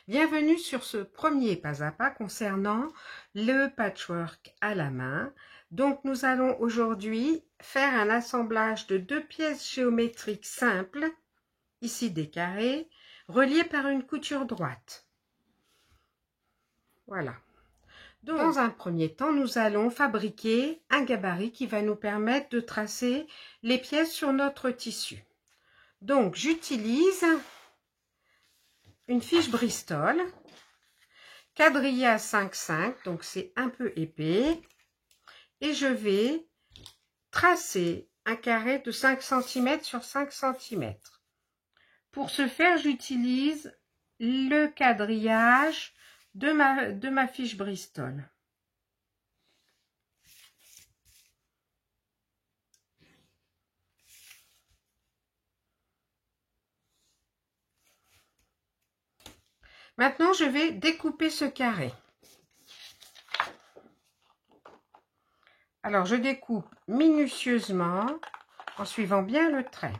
Bienvenue sur ce premier pas à pas concernant le patchwork à la main. Donc nous allons aujourd'hui faire un assemblage de deux pièces géométriques simples, ici des carrés, reliés par une couture droite. Voilà. Donc, dans un premier temps, nous allons fabriquer un gabarit qui va nous permettre de tracer les pièces sur notre tissu. Donc j'utilise une fiche Bristol, quadrillé à 5,5, donc c'est un peu épais, et je vais tracer un carré de 5 cm sur 5 cm. Pour ce faire, j'utilise le quadrillage de ma fiche Bristol. Maintenant, je vais découper ce carré. Alors, je découpe minutieusement en suivant bien le trait.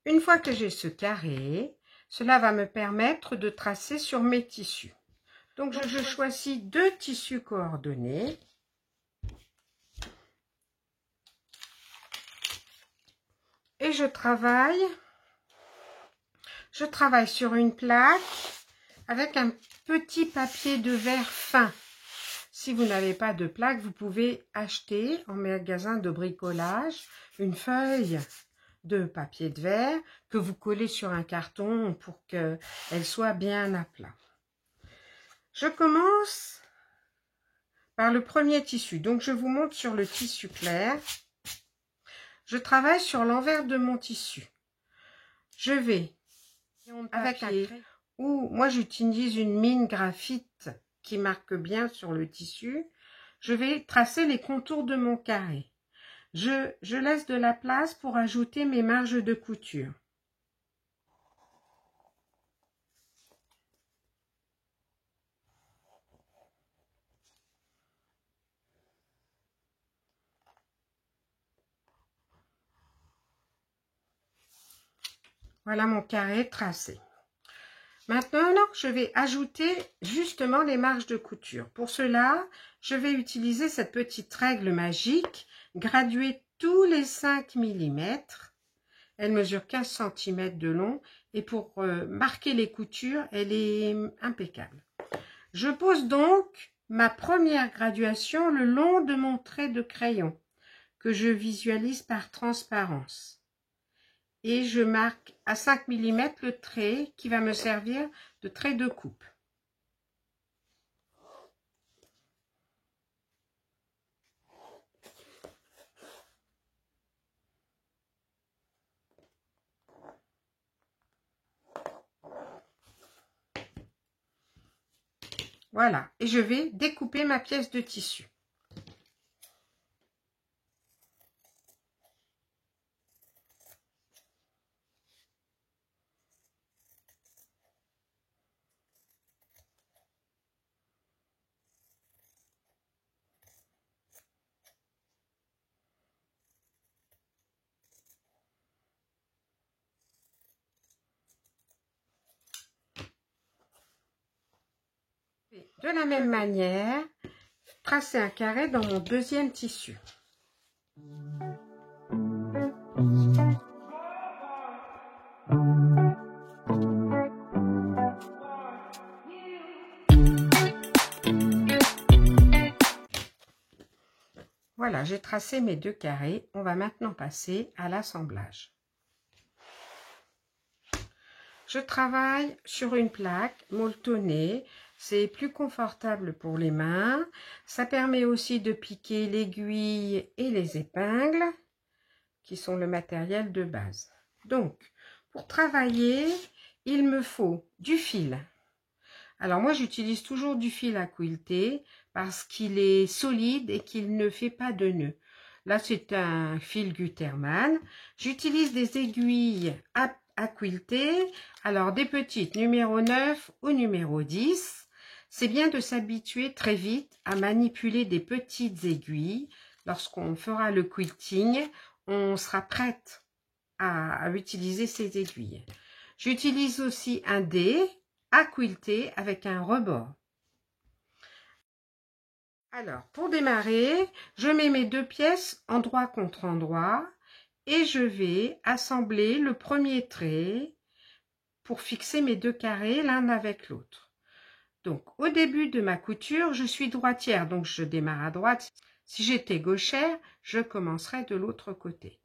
Une fois que j'ai ce carré, cela va me permettre de tracer sur mes tissus. Donc, je choisis deux tissus coordonnés. Et je travaille sur une plaque avec un petit papier de verre fin. Si vous n'avez pas de plaque, vous pouvez acheter en magasin de bricolage une feuille de papier de verre que vous collez sur un carton pour qu'elle soit bien à plat. Je commence par le premier tissu. Donc, je vous montre sur le tissu clair. Je travaille sur l'envers de mon tissu. Je vais, avec un trait, ou moi j'utilise une mine graphite qui marque bien sur le tissu, je vais tracer les contours de mon carré. Je laisse de la place pour ajouter mes marges de couture. Voilà mon carré tracé. Maintenant, je vais ajouter justement les marges de couture. Pour cela, je vais utiliser cette petite règle magique, graduée tous les 5 mm. Elle mesure 15 cm de long et pour marquer les coutures, elle est impeccable. Je pose donc ma première graduation le long de mon trait de crayon que je visualise par transparence. Et je marque à 5 mm le trait qui va me servir de trait de coupe. Voilà, et je vais découper ma pièce de tissu. De la même manière, tracer un carré dans mon deuxième tissu. Voilà, j'ai tracé mes deux carrés. On va maintenant passer à l'assemblage. Je travaille sur une plaque molletonnée. C'est plus confortable pour les mains. Ça permet aussi de piquer l'aiguille et les épingles, qui sont le matériel de base. Donc, pour travailler, il me faut du fil. Alors moi, j'utilise toujours du fil à quilter parce qu'il est solide et qu'il ne fait pas de nœud. Là, c'est un fil Gutermann. J'utilise des aiguilles à quilter. Alors, des petites, numéro 9 ou numéro 10. C'est bien de s'habituer très vite à manipuler des petites aiguilles. Lorsqu'on fera le quilting, on sera prête à utiliser ces aiguilles. J'utilise aussi un dé à quilter avec un rebord. Alors, pour démarrer, je mets mes 2 pièces endroit contre endroit et je vais assembler le premier trait pour fixer mes 2 carrés l'un avec l'autre. Donc, au début de ma couture, je suis droitière, donc je démarre à droite. Si j'étais gauchère, je commencerai de l'autre côté.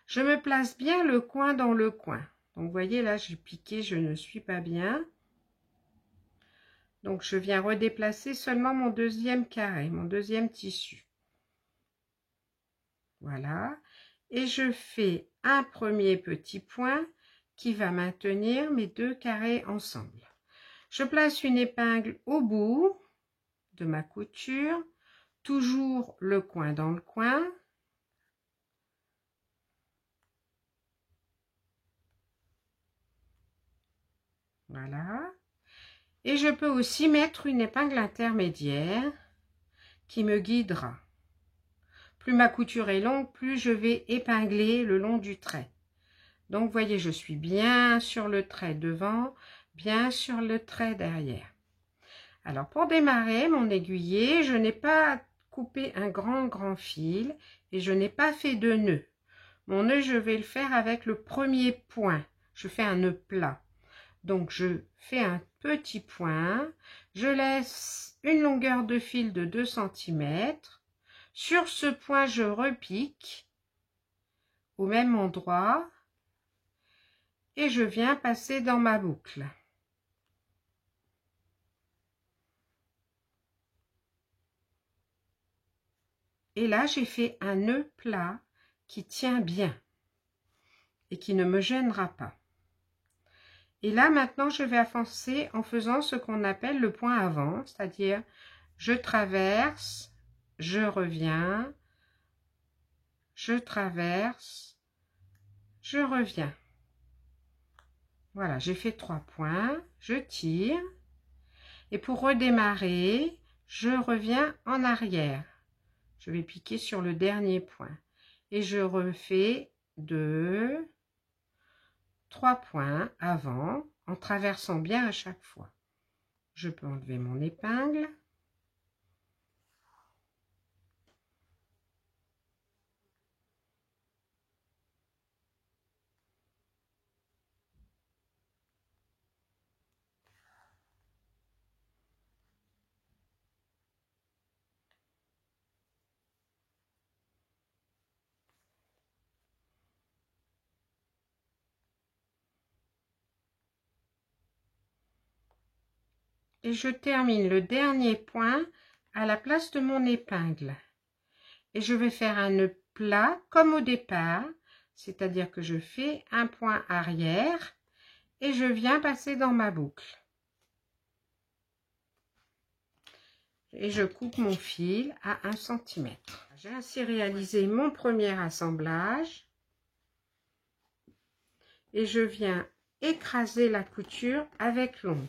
Je me place bien le coin dans le coin. Donc, vous voyez, là, j'ai piqué, je ne suis pas bien. Donc, je viens redéplacer seulement mon deuxième carré, mon deuxième tissu. Voilà. Et je fais un premier petit point qui va maintenir mes 2 carrés ensemble. Je place une épingle au bout de ma couture, toujours le coin dans le coin. Voilà. Et je peux aussi mettre une épingle intermédiaire qui me guidera. Plus ma couture est longue, plus je vais épingler le long du trait. Donc, vous voyez, je suis bien sur le trait devant, bien sur le trait derrière. Alors, pour démarrer mon aiguillé, je n'ai pas coupé un grand fil et je n'ai pas fait de nœud. Mon nœud, je vais le faire avec le premier point. Je fais un nœud plat. Donc, je fais un petit point. Je laisse une longueur de fil de 2 cm. Sur ce point, je repique au même endroit et je viens passer dans ma boucle. Et là, j'ai fait un nœud plat qui tient bien et qui ne me gênera pas. Et là, maintenant, je vais avancer en faisant ce qu'on appelle le point avant, c'est-à-dire je traverse, je reviens, je traverse, je reviens. Voilà, j'ai fait 3 points, je tire. Et pour redémarrer, je reviens en arrière. Je vais piquer sur le dernier point. Et je refais 2, 3 points avant, en traversant bien à chaque fois. Je peux enlever mon épingle. Et je termine le dernier point à la place de mon épingle. Et je vais faire un nœud plat comme au départ, c'est-à-dire que je fais un point arrière et je viens passer dans ma boucle. Et je coupe mon fil à 1 cm. J'ai ainsi réalisé mon premier assemblage et je viens écraser la couture avec l'ongle.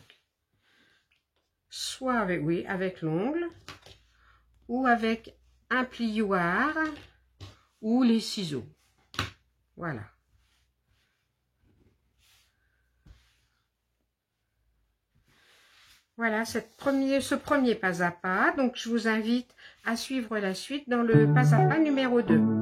Soit avec, oui, avec l'ongle ou avec un plioir ou les ciseaux. Voilà. Voilà ce premier pas à pas. Donc, je vous invite à suivre la suite dans le pas à pas numéro 2.